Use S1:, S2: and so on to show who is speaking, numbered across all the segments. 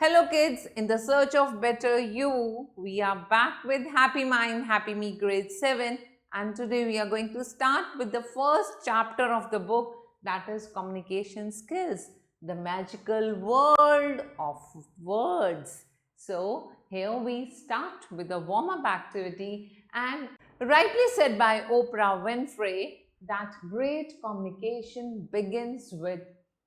S1: Hello kids, in the search of better you, we are back with Happy Mind, Happy Me grade 7, and today we are going to start with the first chapter of the book, that is communication skills, the magical world of words. So here we start with a warm-up activity, and rightly said by Oprah Winfrey that great communication begins with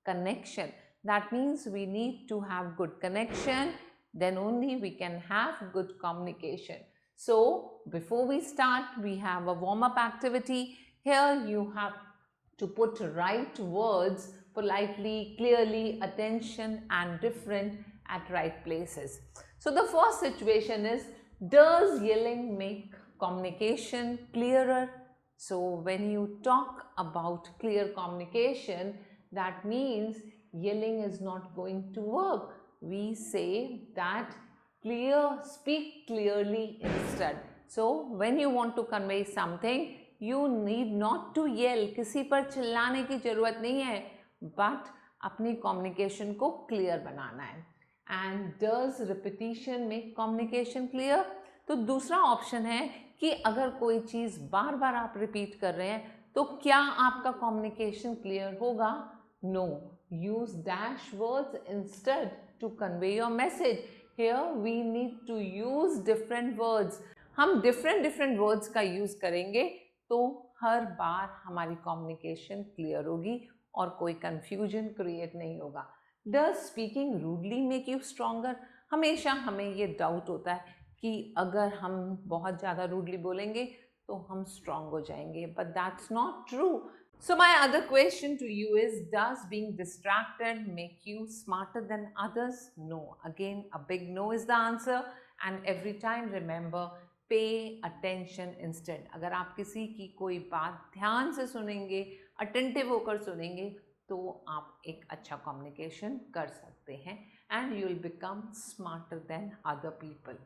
S1: connection. That means we need to have good connection, then only we can have good communication. So before we start, we have a warm-up activity. Here you have to put right words politely, clearly, attention and different at right places. So the first situation is, does yelling make communication clearer? So when you talk about clear communication, that means yelling is not going to work. We say that speak clearly instead. So when you want to convey something, you need not to yell. किसी पर चिल्लाने की जरूरत नहीं है, but अपनी communication को clear बनाना है. And does repetition make communication clear? तो दूसरा ऑप्शन है कि अगर कोई चीज़ बार बार आप रिपीट कर रहे हैं तो क्या आपका कम्युनिकेशन क्लियर होगा? No. Use dash words instead to convey your message. Here we need to use different words. हम डिफरेंट वर्ड्स का यूज करेंगे तो हर बार हमारी कम्युनिकेशन क्लियर होगी और कोई कंफ्यूजन क्रिएट नहीं होगा. Does speaking rudely make you stronger? हमेशा हमें ये डाउट होता है कि अगर हम बहुत ज़्यादा रूडली बोलेंगे तो हम स्ट्रॉन्ग हो जाएंगे, but that's not true. So my other question to you is, does being distracted make you smarter than others? No. Again a big no is the answer. And every time remember, pay attention instead. अगर आप किसी की कोई बात ध्यान से सुनेंगे, attentive होकर सुनेंगे, तो आप एक अच्छा कम्युनिकेशन कर सकते हैं and you will become smarter than other people.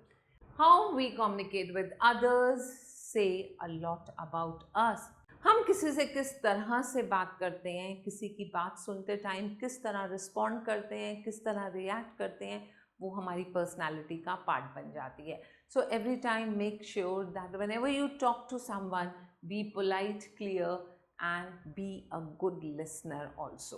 S1: How we communicate with others say a lot about us. हम किसी से किस तरह से बात करते हैं, किसी की बात सुनते टाइम किस तरह रिस्पॉन्ड करते हैं, किस तरह रिएक्ट करते हैं, वो हमारी पर्सनालिटी का पार्ट बन जाती है. So every time make sure that whenever you talk to someone, be polite, clear and be a good listener also.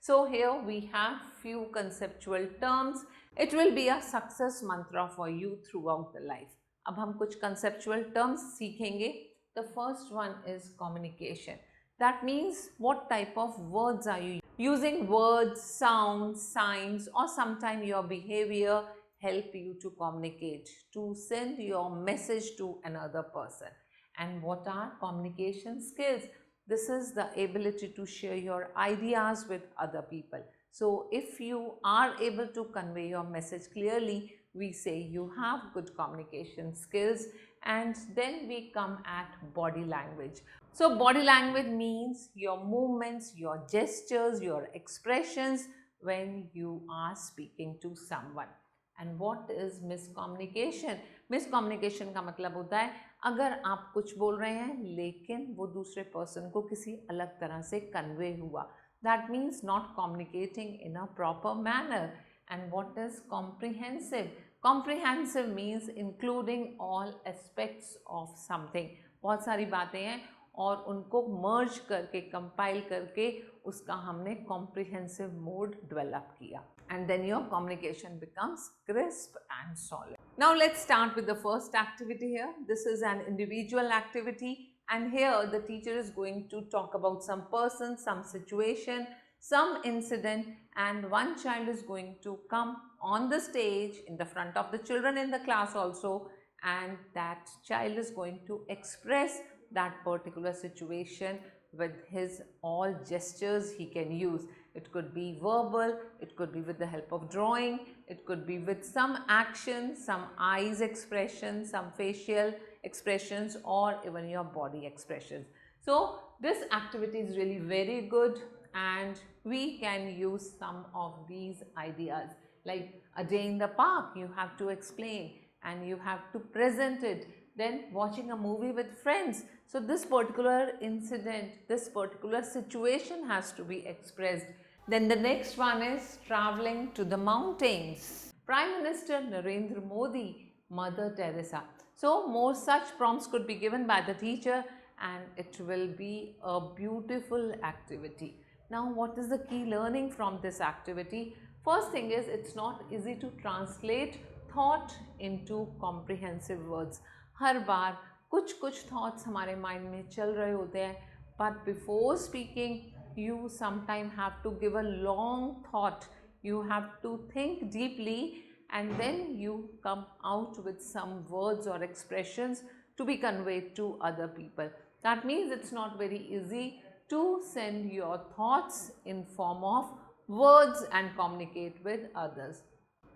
S1: So here we have few conceptual terms. It will be a success mantra for you throughout the life. अब हम कुछ conceptual terms सीखेंगे. The first one is communication. That means what type of words are you using? Words, sounds, signs, or sometime your behavior help you to communicate, to send your message to another person. And what are communication skills? This is the ability to share your ideas with other people. So if you are able to convey your message clearly, we say you have good communication skills. And then we come at body language. So body language means your movements, your gestures, your expressions when you are speaking to someone. And what is miscommunication? Miscommunication का मतलब होता है अगर आप कुछ बोल रहे हैं लेकिन वो दूसरे पर्सन को किसी अलग तरह से कन्वे हुआ. That means not communicating in a proper manner. And what is comprehensive? Comprehensive means including all aspects of something. बहुत सारी बातें हैं और उनको मर्ज करके, कंपाइल करके उसका हमने कॉम्प्रिहेंसिव मोड डेवलप किया. And then your communication becomes crisp and solid. Now let's start with the first activity here. This is an individual activity, and here the teacher is going to talk about some person, some situation, some incident, and one child is going to come on the stage in the front of the children in the class also, and that child is going to express that particular situation with his all gestures he can use. It could be verbal, it could be with the help of drawing, it could be with some action, some eyes expression, some facial expressions, or even your body expressions. So this activity is really very good and we can use some of these ideas. Like a day in the park, you have to explain and you have to present it. Then watching a movie with friends. So this particular incident, this particular situation has to be expressed. Then the next one is traveling to the mountains. Prime Minister Narendra Modi, Mother Teresa. So more such prompts could be given by the teacher and it will be a beautiful activity. Now what is the key learning from this activity? First thing is, it's not easy to translate thought into comprehensive words. हर बार कुछ thoughts हमारे mind में चल रहे होते हैं, but before speaking you sometimes have to give a long thought. You have to think deeply and then you come out with some words or expressions to be conveyed to other people. That means it's not very easy to send your thoughts in form of words and communicate with others.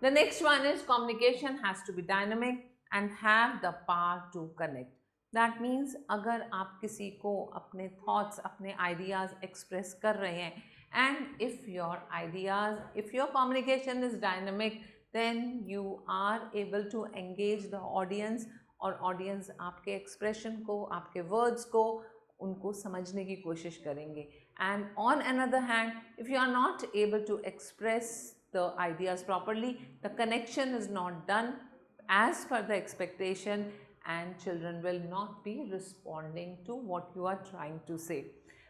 S1: The next one is communication has to be dynamic and have the power to connect. That means अगर आप किसी को अपने thoughts, अपने ideas express कर रहे हैं and if your ideas, if your communication is dynamic, then you are able to engage the audience और audience आपके expression को, आपके words को, उनको समझने की कोशिश करेंगे. And on another hand, if you are not able to express the ideas properly, the connection is not done as per the expectation and children will not be responding to what you are trying to say.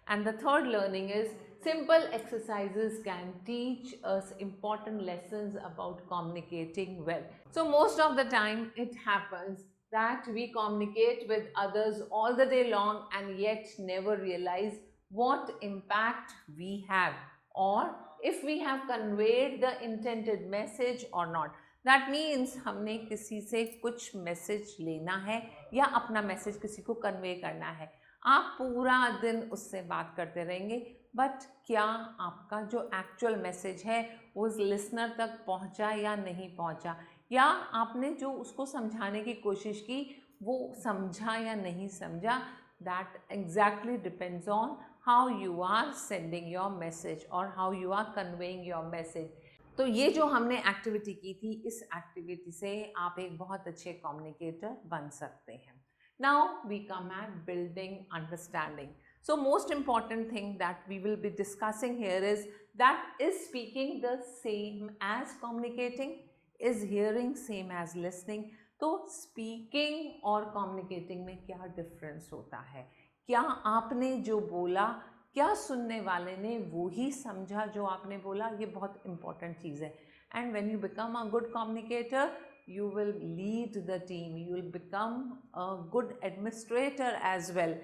S1: And the third learning is simple exercises can teach us important lessons about communicating well. So most of the time it happens that we communicate with others all the day long and yet never realize what impact we have or if we have conveyed the intended message or not. That means हमने किसी से कुछ message लेना है या अपना message किसी को कन्वे करना है. आप पूरा दिन उससे बात करते रहेंगे बट क्या आपका जो एक्चुअल मैसेज है वो उस लिसनर तक पहुंचा या नहीं पहुंचा, या आपने जो उसको समझाने की कोशिश की वो समझा या नहीं समझा. That exactly depends on how you are sending your message or how you are conveying your message. तो ये जो हमने एक्टिविटी की थी, इस एक्टिविटी से आप एक बहुत अच्छे कम्युनिकेटर बन सकते हैं. Now we come at building understanding. So most important thing that we will be discussing here is that is speaking the same as communicating, is hearing same as listening. तो speaking और communicating में क्या difference होता है? क्या आपने जो बोला, क्या सुनने वाले ने वो ही समझा जो आपने बोला? ये बहुत इंपॉर्टेंट चीज़ है. And when you become a good communicator you will lead the team, you will become a good administrator as well.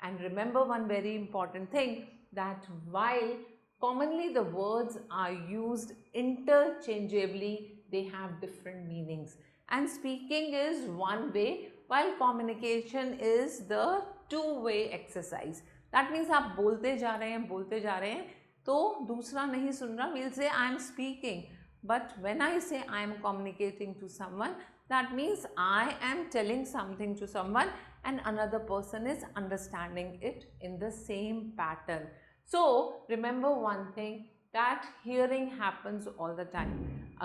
S1: And remember one very important thing, that while commonly the words are used interchangeably, they have different meanings. And speaking is one way while communication is the two-way exercise. That means आप बोलते जा रहे हैं तो दूसरा नहीं सुन रहा, we'll say I am speaking. But when I say I am communicating to someone, that means I am telling something to someone and another person is understanding it in the same pattern. So remember one thing, that hearing happens all the time.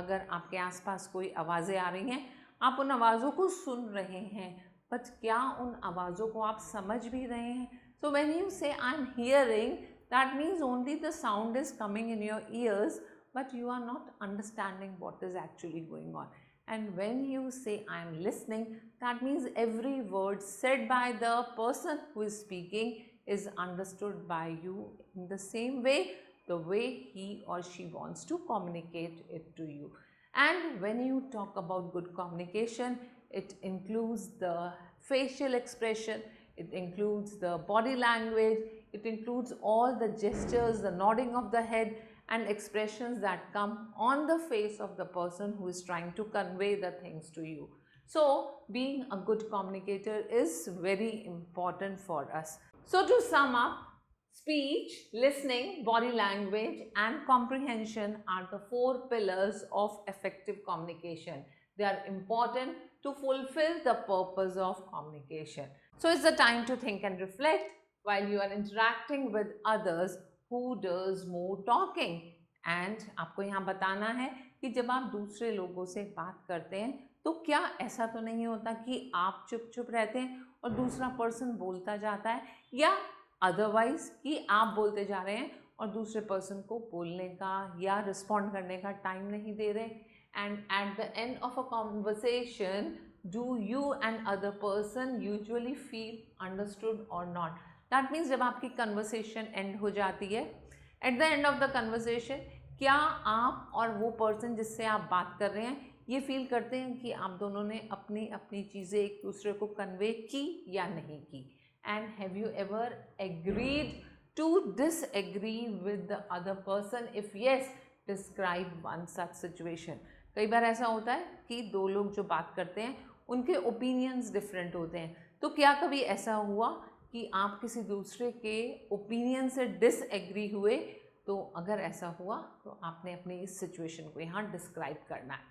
S1: अगर आपके आसपास कोई आवाज़ें आ रही हैं, आप उन आवाज़ों को सुन रहे हैं, but क्या उन आवाज़ों को आप समझ भी रहे हैं? So when you say I am hearing, that means only the sound is coming in your ears, but you are not understanding what is actually going on. And when you say I am listening, that means every word said by the person who is speaking is understood by you in the same way, the way he or she wants to communicate it to you. And when you talk about good communication, it includes the facial expression, it includes the body language, it includes all the gestures, the nodding of the head, and expressions that come on the face of the person who is trying to convey the things to you. So being a good communicator is very important for us. So to sum up, speech, listening, body language and comprehension are the 4 pillars of effective communication. They are important to fulfill the purpose of communication. So it's the time to think and reflect while you are interacting with others. Who does more talking? And आपको यहाँ बताना है कि जब आप दूसरे लोगों से बात करते हैं तो क्या ऐसा तो नहीं होता कि आप चुप चुप रहते हैं और दूसरा पर्सन बोलता जाता है, या अदरवाइज कि आप बोलते जा रहे हैं और दूसरे पर्सन को बोलने का या रिस्पॉन्ड करने का टाइम नहीं दे रहे. and at the end of a conversation, do you and other person usually feel understood or not? That means जब आपकी conversation end हो जाती है, at the end of the conversation, क्या आप और वो person जिससे आप बात कर रहे हैं ये फील करते हैं कि आप दोनों ने अपनी अपनी चीज़ें एक दूसरे को कन्वे की या नहीं की? And have you ever agreed to disagree with the other person? If yes, describe one such situation. कई बार ऐसा होता है कि दो लोग जो बात करते हैं उनके ओपिनियंस डिफरेंट होते हैं, तो क्या कभी ऐसा हुआ कि आप किसी दूसरे के ओपिनियन से डिसएग्री हुए? तो अगर ऐसा हुआ तो आपने अपनी इस सिचुएशन को यहाँ डिस्क्राइब करना है.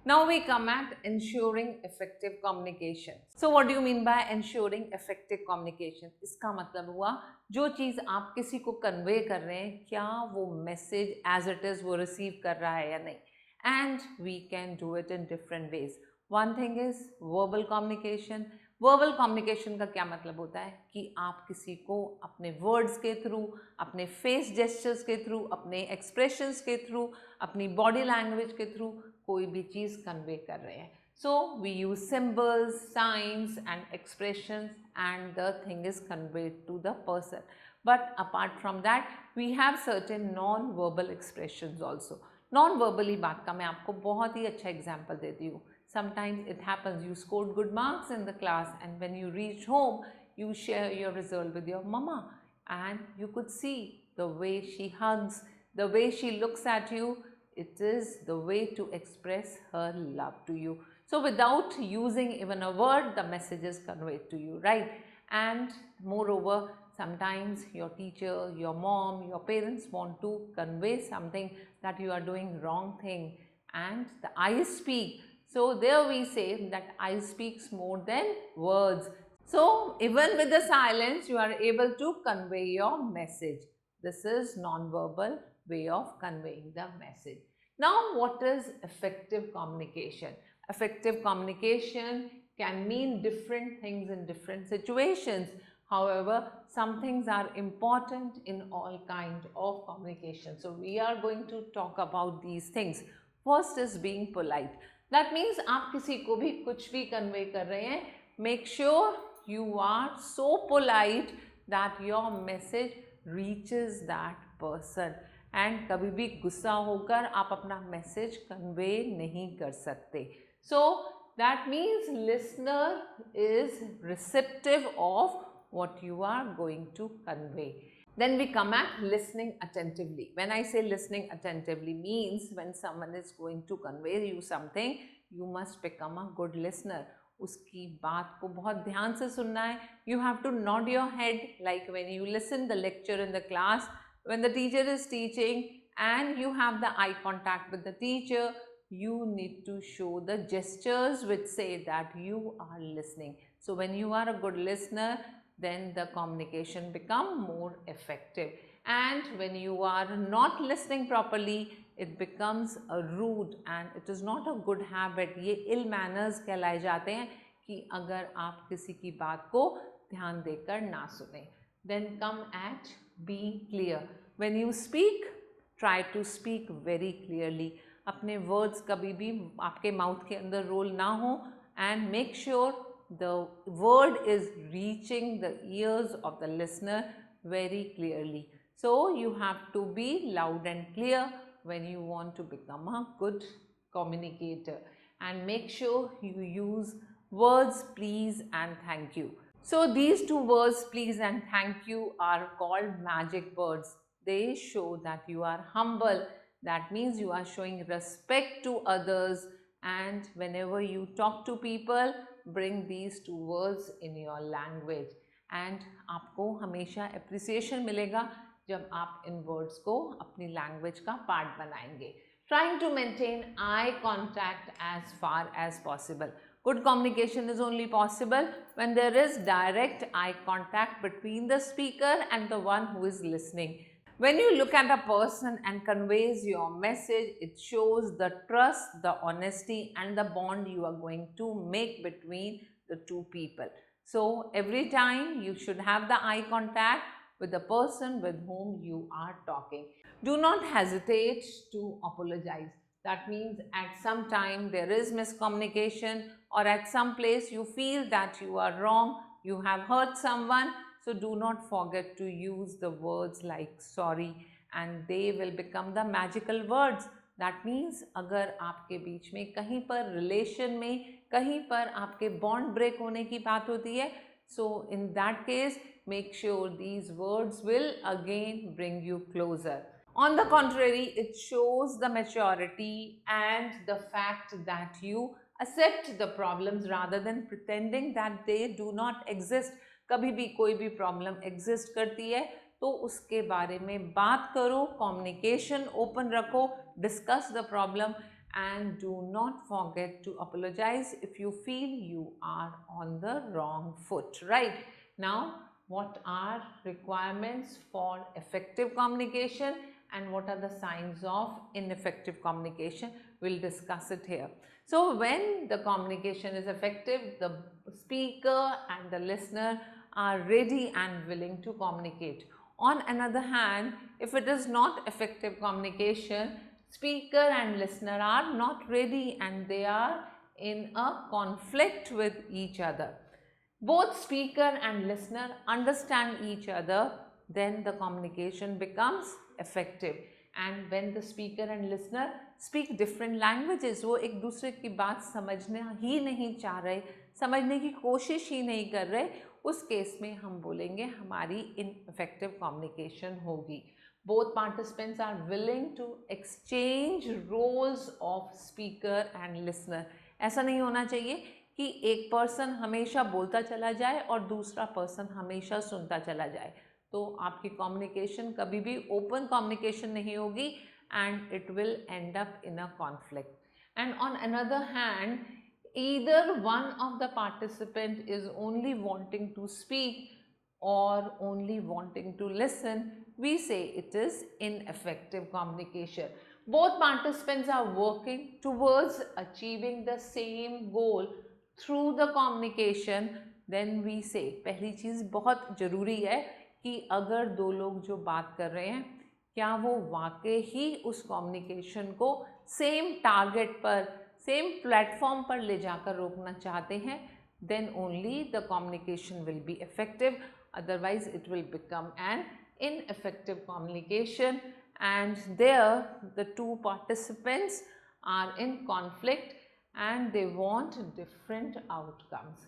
S1: Now we come at ensuring effective communication. So what do you mean by ensuring effective communication? इसका मतलब हुआ जो चीज़ आप किसी को कन्वे कर रहे हैं, क्या वो मैसेज एज इट इज़ वो रिसीव कर रहा है या नहीं. And we can do it in different ways. One thing is verbal communication. Verbal communication का क्या मतलब होता है कि आप किसी को अपने वर्ड्स के थ्रू, अपने फेस जेस्चर्स के थ्रू, अपने एक्सप्रेशंस के थ्रू, अपनी बॉडी लैंग्वेज के थ्रू कोई भी चीज़ कन्वे कर रहे हैं. So we use symbols, signs and expressions and the thing is conveyed to the person. But apart from that we have certain non verbal expressions also. Non verbally बात का मैं आपको बहुत ही अच्छा एग्जाम्पल देती हूँ. Sometimes it happens you scored good marks in the class, and when you reach home you share your result with your mama, and you could see the way she hugs, the way she looks at you. It is the way to express her love to you. So without using even a word, the message is conveyed to you, right? And moreover, sometimes your teacher, your mom, your parents want to convey something that you are doing wrong thing, and the eyes speak. So there we say that I speaks more than words. So even with the silence you are able to convey your message. This is non-verbal way of conveying the message. Now what is effective communication? Effective communication can mean different things in different situations. However, some things are important in all kind of communication. So we are going to talk about these things. First is being polite. That means आप किसी को भी कुछ भी convey कर रहे हैं, make sure you are so polite that your message reaches that person. And कभी भी गुस्सा होकर आप अपना मैसेज कन्वे नहीं कर सकते. So that means listener is receptive of what you are going to convey. Then we come at listening attentively. When I say listening attentively means when someone is going to convey you something, you must become a good listener. उसकी बात को बहुत ध्यान से सुनना है. You have to nod your head like when you listen the lecture in the class, when the teacher is teaching and you have the eye contact with the teacher, you need to show the gestures which say that you are listening. So when you are a good listener, then the communication become more effective. And when you are not listening properly, it becomes a rude and it is not a good habit. ये ill manners कहलाए जाते हैं कि अगर आप किसी की बात को ध्यान देकर ना सुने. Then come at be clear. When you speak, try to speak very clearly. अपने words कभी भी आपके mouth के अंदर roll ना हो, and make sure the word is reaching the ears of the listener very clearly. So you have to be loud and clear when you want to become a good communicator, and make sure you use words please and thank you. So these two words please and thank you are called magic words. They show that you are humble. That means you are showing respect to others, and whenever you talk to people, bring these two words in your language, and आपको हमेशा appreciation मिलेगा जब आप इन words को अपनी language का part बनाएंगे. Trying to maintain eye contact as far as possible. Good communication is only possible when there is direct eye contact between the speaker and the one who is listening. When you look at a person and conveys your message, it shows the trust, the honesty and the bond you are going to make between the two people. So every time you should have the eye contact with the person with whom you are talking. Do not hesitate to apologize. That means at some time there is miscommunication, or at some place you feel that you are wrong, you have hurt someone. So do not forget to use the words like sorry, and they will become the magical words. That means अगर आपके बीच में कहीं पर relation में कहीं पर आपके bond break होने की बात होती है, so in that case make sure these words will again bring you closer. On the contrary, it shows the maturity and the fact that you accept the problems rather than pretending that they do not exist. कभी भी कोई भी problem exist करती है तो उसके बारे में बात करो, कम्युनिकेशन ओपन रखो, discuss the problem, and do not forget to apologize if you feel you are on the wrong foot. Right now, what are requirements for effective communication and what are the signs of ineffective communication? We'll discuss it here. So when the communication is effective, the speaker and the listener are ready and willing to communicate. On another hand, if it is not effective communication, speaker and listener are not ready and they are in a conflict with each other. Both speaker and listener understand each other, then the communication becomes effective. And when the speaker and listener speak different languages, वो एक दूसरे की बात समझना ही नहीं चाह रहे, समझने की कोशिश ही नहीं कर रहे, उस केस में हम बोलेंगे हमारी ineffective communication होगी. Both participants are willing to exchange roles of speaker and listener. ऐसा नहीं होना चाहिए कि एक पर्सन हमेशा बोलता चला जाए और दूसरा पर्सन हमेशा सुनता चला जाए, तो आपकी कम्युनिकेशन कभी भी ओपन कम्युनिकेशन नहीं होगी and it will and up in a conflict. And on another hand, either one of the participant is only wanting to speak or only wanting to listen, we say it is ineffective communication. Both participants are working towards achieving the same goal through the communication, then we say, पहली चीज़ बहुत ज़रूरी है कि अगर दो लोग जो बात कर रहे हैं क्या वो वाकई ही उस कम्युनिकेशन को सेम टारगेट पर, सेम प्लेटफॉर्म पर ले जाकर रोकना चाहते हैं, then only the communication will be effective. Otherwise it will become an ineffective communication, and there the two participants are in conflict and they want different outcomes.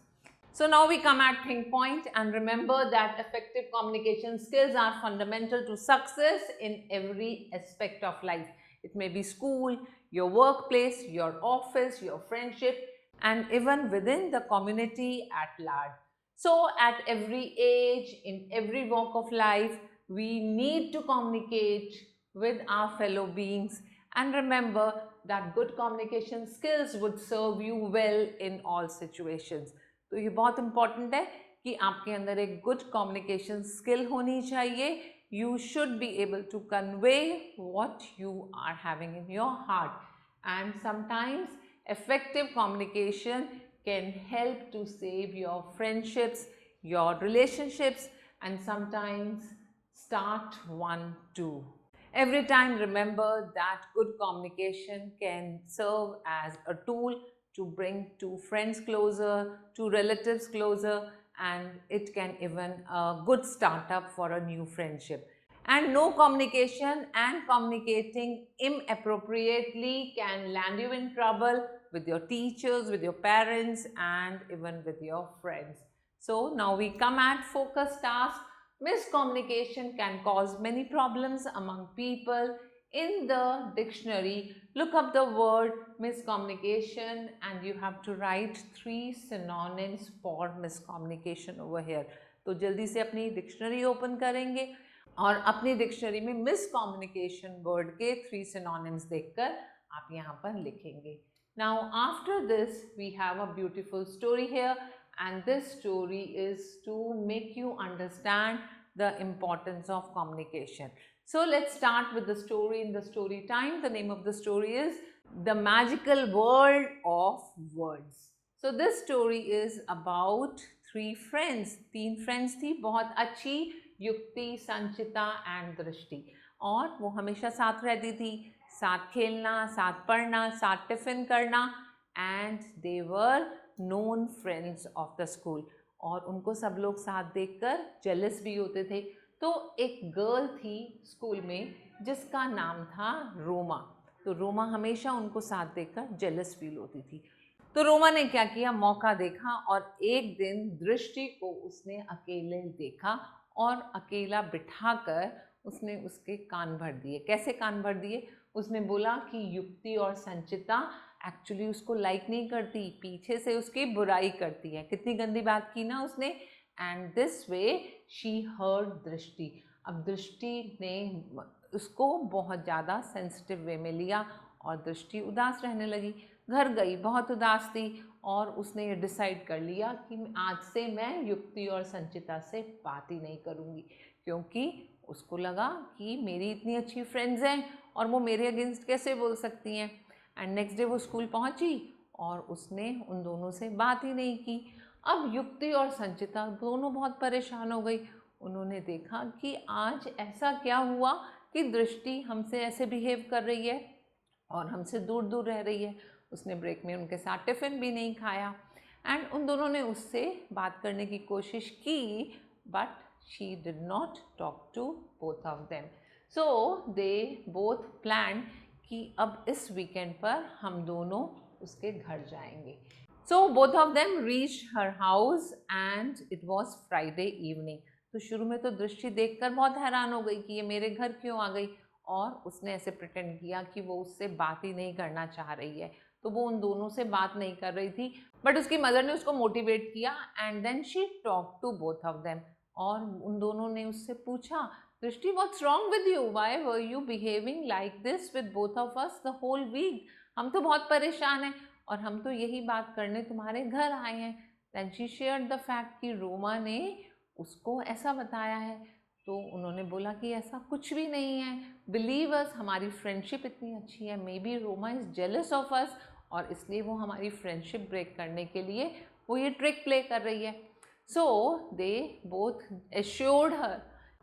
S1: So now we come at think point, and remember that effective communication skills are fundamental to success in every aspect of life. It may be school, your workplace, your office, your friendship, and even within the community at large. So at every age, in every walk of life, we need to communicate with our fellow beings, and remember that good communication skills would serve you well in all situations. तो ये बहुत important है कि आपके अंदर एक good communication skill होनी चाहिए. You should be able to convey what you are having in your heart, and sometimes effective communication can help to save your friendships, your relationships, and sometimes start one too. Every time remember that good communication can serve as a tool to bring two friends closer, two relatives closer, and it can even a good startup for a new friendship. And no communication and communicating inappropriately can land you in trouble with your teachers, with your parents, and even with your friends. So now we come at focus task. Miscommunication can cause many problems among people. In the dictionary, look up the word miscommunication and you have to write 3 synonyms for miscommunication over here. तो जल्दी से अपनी dictionary open करेंगे और अपनी dictionary में miscommunication word के 3 synonyms देखकर आप यहाँ पर लिखेंगे. Now after this we have a beautiful story here, and this story is to make you understand the importance of communication. So let's start with the story in the story time. The name of the story is The Magical World of Words. So this story is about 3 friends. 3 friends थी, बहुत अच्छी, युक्ति, संचिता and दृष्टि, और वो हमेशा साथ रहती थी. साथ खेलना, साथ पढ़ना, साथ टिफ़िन करना, and they were known friends of the school. और उनको सब लोग साथ देखकर जेलस भी होते थे। तो एक गर्ल थी स्कूल में जिसका नाम था रोमा। तो रोमा हमेशा उनको साथ देखकर जेलस फील होती थी। तो रोमा ने क्या किया, मौका देखा और एक दिन दृष्टि को उसने अकेले देखा और अकेला बिठाकर उसने उसके कान भर दिए। कैसे कान भर दिए? उसने बोला कि युक्ति और संचिता एक्चुअली उसको लाइक नहीं करती, पीछे से उसकी बुराई करती है। कितनी गंदी बात की ना उसने। And this way she hurt Drishti. अब दृष्टि ने उसको बहुत ज़्यादा सेंसिटिव वे में लिया और दृष्टि उदास रहने लगी। घर गई, बहुत उदास थी और उसने ये डिसाइड कर लिया कि आज से मैं युक्ति और संचिता से बात ही नहीं करूँगी, क्योंकि उसको लगा कि मेरी इतनी अच्छी फ्रेंड्स हैं और वो मेरे अगेंस्ट कैसे बोल सकती हैं। एंड नेक्स्ट डे वो स्कूल पहुंची और उसने उन दोनों से बात ही नहीं की। अब युक्ति और संचिता दोनों बहुत परेशान हो गई। उन्होंने देखा कि आज ऐसा क्या हुआ कि दृष्टि हमसे ऐसे बिहेव कर रही है और हमसे दूर दूर रह रही है। उसने ब्रेक में उनके साथ टिफ़िन भी नहीं खाया। एंड उन दोनों ने उससे बात करने की कोशिश की, but she did not talk to both of them. So they both plan कि अब इस वीकेंड पर हम दोनों उसके घर जाएंगे। So both of them reach her house and it was Friday evening. तो शुरू में तो दृष्टि देखकर बहुत हैरान हो गई कि ये मेरे घर क्यों आ गई, और उसने ऐसे प्रिटेंड किया कि वो उससे बात ही नहीं करना चाह रही है। तो वो उन दोनों से बात नहीं कर रही थी, बट उसकी मदर ने उसको मोटिवेट किया and then she talk to both of them. और उन दोनों ने उससे पूछा, Drishti what's wrong with you, why were you behaving like this with both of us the whole week. हम तो बहुत परेशान हैं और हम तो यही बात करने तुम्हारे घर आए हैं। Then she shared the fact कि रोमा ने उसको ऐसा बताया है। तो उन्होंने बोला कि ऐसा कुछ भी नहीं है, बिलीव अस, हमारी फ्रेंडशिप इतनी अच्छी है, may be Roma is jealous of us और इसलिए वो हमारी फ्रेंडशिप ब्रेक करने के लिए वो ये ट्रिक प्ले कर रही है। सो दे बोथ एश्योर्ड हर,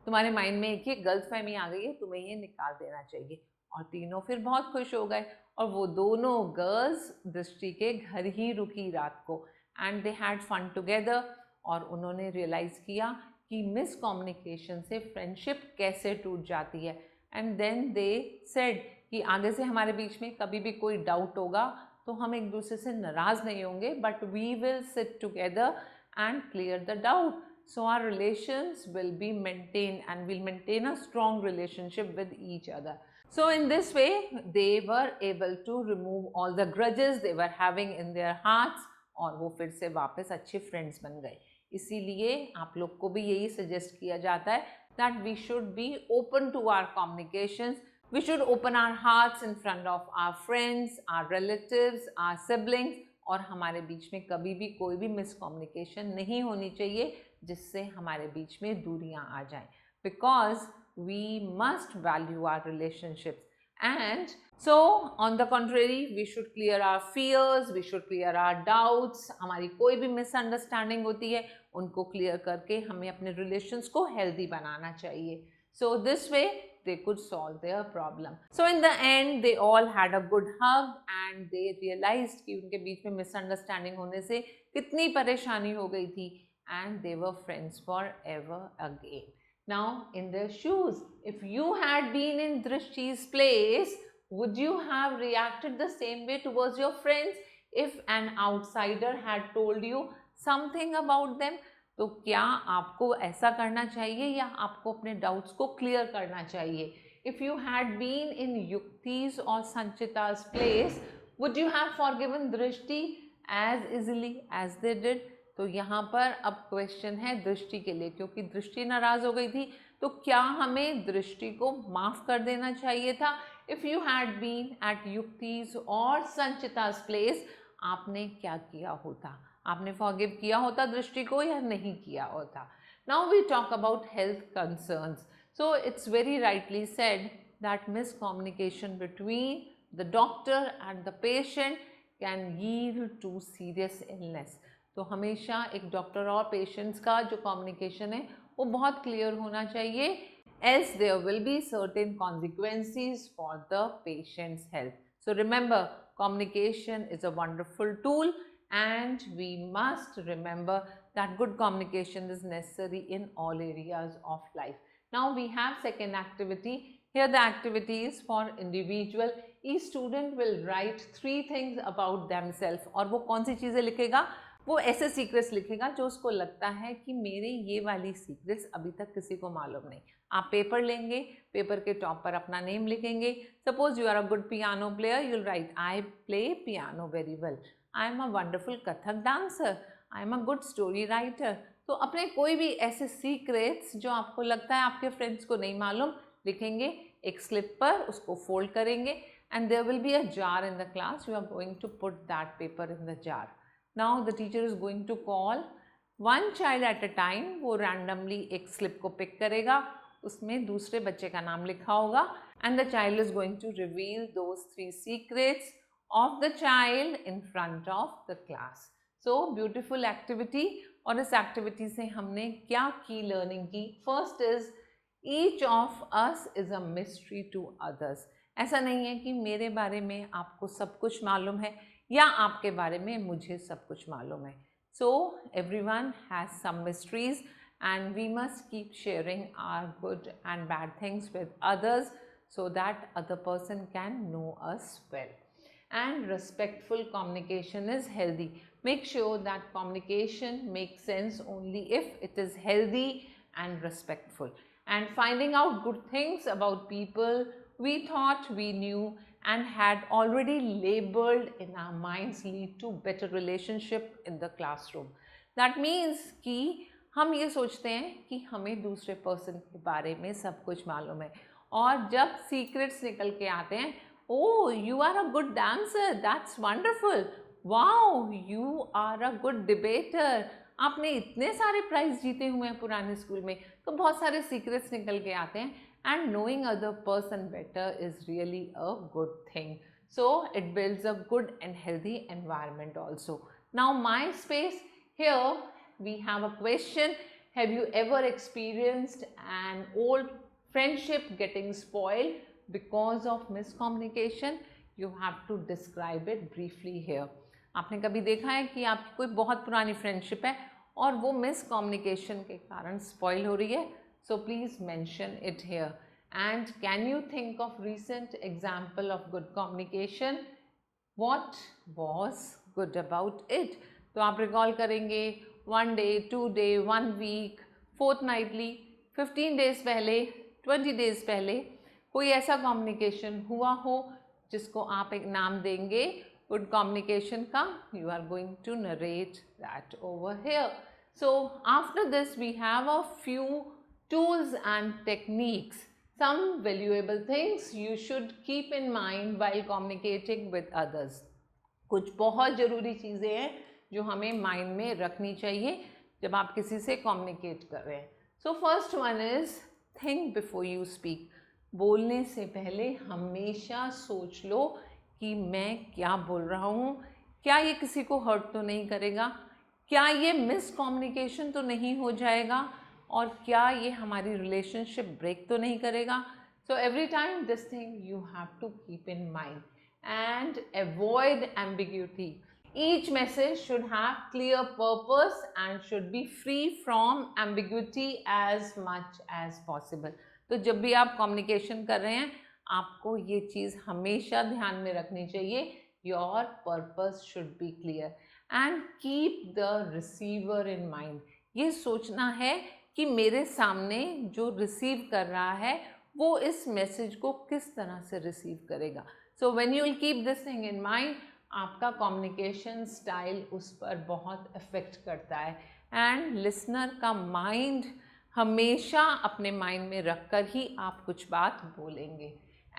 S1: तुम्हारे माइंड में एक ही गलतफहमी आ गई है, तुम्हें ये निकाल देना चाहिए। और तीनों फिर बहुत खुश हो गए और वो दोनों गर्ल्स दृष्टि के घर ही रुकी रात को। And they had fun together. और उन्होंने रियलाइज़ किया कि मिसकम्युनिकेशन से फ्रेंडशिप कैसे टूट जाती है। एंड देन दे सेड कि आगे से हमारे बीच में कभी भी कोई डाउट होगा तो हम एक दूसरे से नाराज़ नहीं होंगे, but we will sit together and clear the doubt. So our relations will be maintained and we'll maintain a strong relationship with each other. So in this way, they were able to remove all the grudges they were having in their hearts और वो फिर से वापस अच्छे friends बन गए। इसीलिए आप लोग को भी यही सजेस्ट किया जाता है that we should be open to our communications. We should open our hearts in front of our friends, our relatives, our siblings. और हमारे बीच में कभी भी कोई भी मिसकम्युनिकेशन नहीं होनी चाहिए जिससे हमारे बीच में दूरियां आ जाएं, because we must value our relationships. And so on the contrary we should clear our fears, we should clear our doubts. हमारी कोई भी मिसअंडरस्टैंडिंग होती है उनको क्लियर करके हमें अपने रिलेशंस को हेल्दी बनाना चाहिए। So this way they could solve their problem. So in the end they all had a good hug and they realized कि उनके बीच में misunderstanding होने से कितनी परेशानी हो गई थी, and they were friends forever again. Now in their shoes, if you had been in Drishti's place, would you have reacted the same way towards your friends if an outsider had told you something about them? तो क्या आपको ऐसा करना चाहिए या आपको अपने doubts को क्लियर करना चाहिए? If you had been in Yukti's और Sanchita's place, would you have forgiven Drishti as easily as they did? तो यहाँ पर अब क्वेश्चन है दृष्टि के लिए, क्योंकि दृष्टि नाराज हो गई थी, तो क्या हमें दृष्टि को माफ़ कर देना चाहिए था? If you had been at Yukti's और संचिता's प्लेस, आपने क्या किया होता? आपने फॉरगिव किया होता दृष्टि को या नहीं किया होता? Now we talk about health concerns. So it's very rightly said that miscommunication between the doctor and the patient can yield to serious illness. तो हमेशा एक डॉक्टर और पेशेंट्स का जो कम्युनिकेशन है वो बहुत क्लियर होना चाहिए, else there will be certain consequences for the patient's health. So remember, communication is a wonderful tool, and we must remember that good communication is necessary in all areas of life. Now we have second activity. Here the activity is for individual. Each student will write 3 things about themselves. और वो कौन सी चीज़ें लिखेगा? वो ऐसे secrets लिखेगा जो उसको लगता है कि मेरे ये वाली सीक्रेट्स अभी तक किसी को मालूम नहीं. आप पेपर लेंगे, पेपर के टॉप पर अपना नेम लिखेंगे. Suppose you are a good piano player, you will write I play piano very well, I am a wonderful Kathak dancer, I am a good story writer. तो अपने कोई भी ऐसे सीक्रेट्स जो आपको लगता है आपके फ्रेंड्स को नहीं मालूम, लिखेंगे एक स्लिप पर, उसको फोल्ड करेंगे, and there will be a jar in the class. You are going to put that paper in the jar. Now the teacher is going to call one child at a time. वो randomly एक slip को pick करेगा, उसमें दूसरे बच्चे का नाम लिखा होगा, and the child is going to reveal those 3 secrets of the child in front of the class. So beautiful activity. और इस एक्टिविटी से हमने क्या की लर्निंग की? First is each of us is a mystery to others. ऐसा नहीं है कि मेरे बारे में आपको सब कुछ मालूम है या आपके बारे में मुझे सब कुछ मालूम है. So everyone has some mysteries and we must keep sharing our good and bad things with others so that other person can know us well. And respectful communication is healthy. Make sure that communication makes sense only if it is healthy and respectful. And finding out good things about people we thought we knew and had already labeled in our minds lead to better relationship in the classroom. That means कि हम ये सोचते हैं कि हमें दूसरे person के बारे में सब कुछ मालूम है, और जब सीक्रेट्स निकल के आते हैं, oh, you are a good dancer, that's wonderful, wow, you are a good debater, आपने इतने सारे प्राइज जीते हुए हैं पुराने स्कूल में. तो बहुत सारे सीक्रेट्स निकल के आते हैं, and knowing other person better is really a good thing. So it builds a good and healthy environment also. Now my space, here we have a question. Have you ever experienced an old friendship getting spoiled because of miscommunication? You have to describe it briefly here. आपने कभी देखा है कि आपकी कोई बहुत पुरानी friendship है और वो मिसकम्युनिकेशन के कारण स्पॉइल हो रही है? So please mention it here. And can you think of recent example of good communication? What was good about it? तो आप रिकॉल करेंगे 1 day, 2 day, 1 week, fortnightly, 15 days पहले, 20 days पहले कोई ऐसा कम्युनिकेशन हुआ हो जिसको आप एक नाम देंगे गुड कम्युनिकेशन का. You are going to narrate that over here. So after this we have a few tools and techniques, some valuable things you should keep in mind while communicating with others. कुछ बहुत ज़रूरी चीज़ें हैं जो हमें mind में रखनी चाहिए जब आप किसी से कम्युनिकेट कर रहे हैं. So first one is think before you speak. बोलने से पहले हमेशा सोच लो कि मैं क्या बोल रहा हूँ, क्या ये किसी को हर्ट तो नहीं करेगा, क्या ये मिसकम्युनिकेशन तो नहीं हो जाएगा, और क्या ये हमारी रिलेशनशिप ब्रेक तो नहीं करेगा. So every time this thing you have to keep in mind and avoid ambiguity. Each message should have clear purpose and should be free from ambiguity as much as possible. तो जब भी आप communication कर रहे हैं आपको ये चीज़ हमेशा ध्यान में रखनी चाहिए. Your purpose should be clear and keep the receiver in mind. ये सोचना है कि मेरे सामने जो रिसीव कर रहा है वो इस मैसेज को किस तरह से रिसीव करेगा. So when you will keep this thing in mind, आपका communication style उस पर बहुत affect करता है, and listener का mind हमेशा अपने mind में रख कर ही आप कुछ बात बोलेंगे.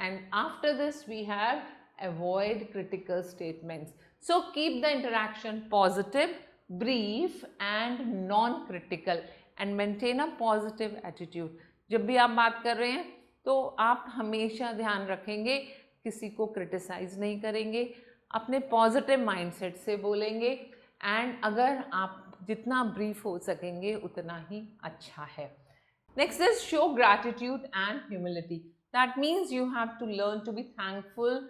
S1: And after this we have avoid critical statements. So keep the interaction positive, brief and non-critical and maintain a positive attitude. जब भी आप बात कर रहे हैं तो आप हमेशा ध्यान रखेंगे किसी को क्रिटिसाइज नहीं करेंगे, अपने पॉजिटिव माइंडसेट से बोलेंगे, एंड अगर आप जितना ब्रीफ हो सकेंगे उतना ही अच्छा है. Next is show gratitude and humility. That means you have to learn to be thankful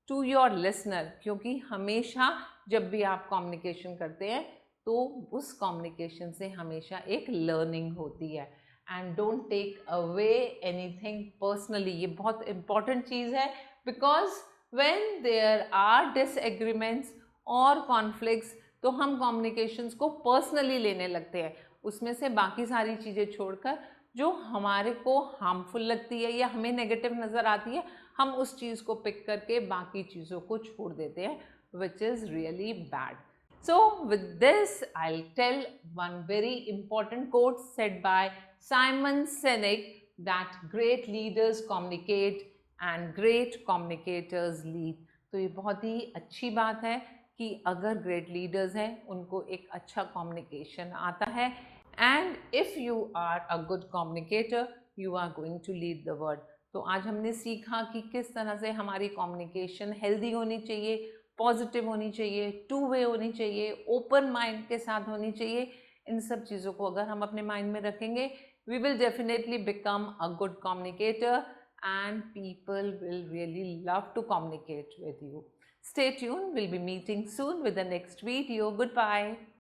S1: to your listener, क्योंकि हमेशा जब भी आप कम्युनिकेशन करते हैं तो उस कम्युनिकेशन से हमेशा एक लर्निंग होती है. And don't take away anything personally. ये बहुत इंपॉर्टेंट चीज़ है, because when there are disagreements और कॉन्फ्लिक्ट्स तो हम कम्युनिकेशंस को पर्सनली लेने लगते हैं. उसमें से बाकी सारी चीज़ें छोड़कर जो हमारे को हार्मफुल लगती है या हमें नेगेटिव नज़र आती है, हम उस चीज़ को पिक करके बाकी चीज़ों को छोड़ देते हैं, which is really bad. So with this, I'll tell one very important quote said by Simon Sinek, that great leaders communicate and great communicators lead. तो ये बहुत ही अच्छी बात है कि अगर great leaders हैं उनको एक अच्छा communication आता है, and if you are a good communicator, you are going to lead the world. तो आज हमने सीखा कि किस तरह से हमारी communication healthy होनी चाहिए, पॉजिटिव होनी चाहिए, टू वे होनी चाहिए, ओपन माइंड के साथ होनी चाहिए. इन सब चीज़ों को अगर हम अपने माइंड में रखेंगे, we will definitely become a good communicator and people will really love to communicate with you. Stay tune, will be meeting soon with the next video. Good bye.